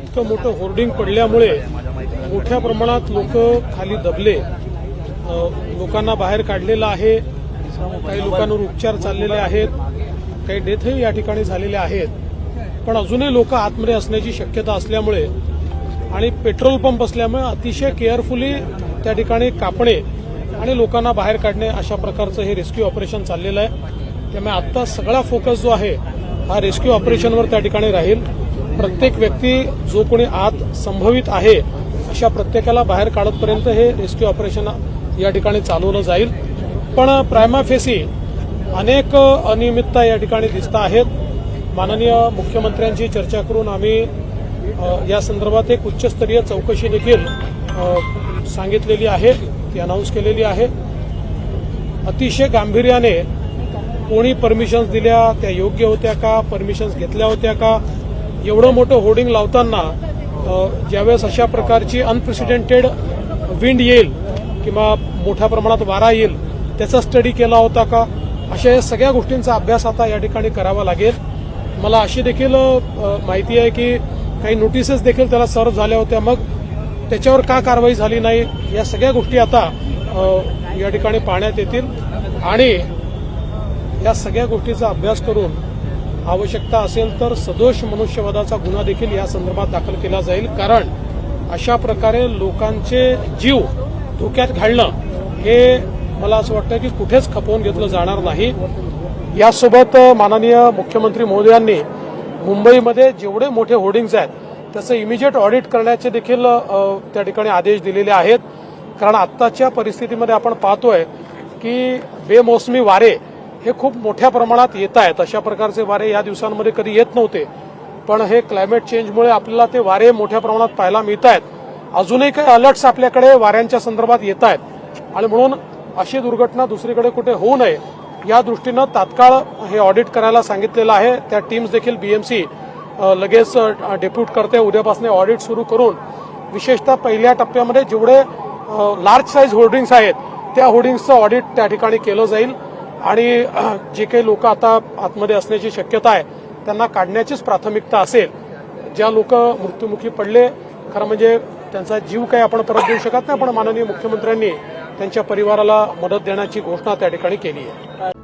इतकं मोठं होर्डिंग पडल्यामुळे मोठ्या प्रमाणात लोक खाली दबले, लोकांना बाहेर काढलेलं आहे, काही लोकांवर उपचार चाललेले आहेत, काही डेथही या ठिकाणी झालेल्या आहेत. पण अजूनही लोक आतमध्ये असण्याची शक्यता असल्यामुळे आणि पेट्रोल पंप असल्यामुळे अतिशय केअरफुली त्या ठिकाणी कापणे आणि लोकांना बाहेर काढणे अशा प्रकारचं हे रेस्क्यू ऑपरेशन चाललेलं आहे. त्यामुळे आता सगळा फोकस जो आहे हा रेस्क्यू ऑपरेशनवर त्या ठिकाणी राहील. प्रत्येक व्यक्ती जो कोणी आत संभवित आहे अशा प्रत्येकाला बाहेर काढतपर्यंत हे रेस्क्यू ऑपरेशन या ठिकाणी चालवलं जाईल. पण प्रायमा फेसी अनेक अनियमितता या ठिकाणी दिसत आहेत. माननीय मुख्यमंत्र्यांची चर्चा करून आम्ही या संदर्भात एक उच्चस्तरीय चौकशी देखील सांगितलेली आहे, ती अनाऊन्स केलेली आहे. अतिशय गांभीर्याने कोणी परमिशन्स दिल्या, त्या योग्य होत्या का, परमिशन्स घेतल्या होत्या का, एवढं मोठं होर्डिंग लावताना ज्यावेळेस अशा प्रकारची अनप्रेसिडेंटेड विंड येईल किंवा मोठ्या प्रमाणात वारा येईल त्याचा स्टडी केला होता का, अशा या सगळ्या गोष्टींचा अभ्यास आता या ठिकाणी करावा लागेल. मला अशी देखील माहिती आहे की काही नोटिसेस देखील त्याला सर्व्ह झाल्या होत्या, मग त्याच्यावर का कारवाई झाली नाही, या सगळ्या गोष्टी आता या ठिकाणी पाहण्यात येतील आणि या सगळ्या गोष्टीचा अभ्यास करून आवश्यकता असेल तर सदोष मनुष्यवधाचा गुन्हा देखील या संदर्भात दाखल केला जाईल. कारण अशा प्रकारे लोकांचे जीव धोक्यात घालणं हे मला असं वाटतं की कुठेच खपवून घेतलं जाणार नाही. यासोबत माननीय मुख्यमंत्री महोदयांनी मुंबईमध्ये जेवढे मोठे होर्डिंग्ज आहेत त्याचं इमिजिएट ऑडिट करण्याचे देखील त्या ठिकाणी आदेश दिलेले आहेत. कारण आत्ताच्या परिस्थितीमध्ये आपण पाहतोय की बेमोसमी वारे हे खूप मोठ्या प्रमाणात येत आहेत. अशा प्रकारचे वारे या दिवसांमध्ये कधी येत नव्हते, पण हे क्लायमेट चेंजमुळे आपल्याला ते वारे मोठ्या प्रमाणात पाहायला मिळत आहेत. अजूनही काही अलर्ट्स आपल्याकडे वाऱ्यांच्या संदर्भात येत आहेत आणि म्हणून अशी दुर्घटना दुसरीकडे कुठे होऊ नये या दृष्टीनं तात्काळ हे ऑडिट करायला सांगितलेलं आहे. त्या टीम्स देखील बीएमसी लगेच डेप्यूट करते. उद्यापासून ऑडिट सुरू करून विशेषतः पहिल्या टप्प्यामध्ये जेवढे लार्ज साईज होर्डिंग्स आहेत त्या होर्डिंग्सचं ऑडिट त्या ठिकाणी केलं जाईल आणि जे काही लोक आता आतमध्ये असण्याची शक्यता आहे त्यांना काढण्याचीच प्राथमिकता असेल. ज्या लोक मृत्युमुखी पडले, खरं म्हणजे त्यांचा जीव काही आपण परत देऊ शकत नाही, पण माननीय मुख्यमंत्र्यांनी त्यांच्या परिवाराला मदत देण्याची घोषणा त्या ठिकाणी केली आहे.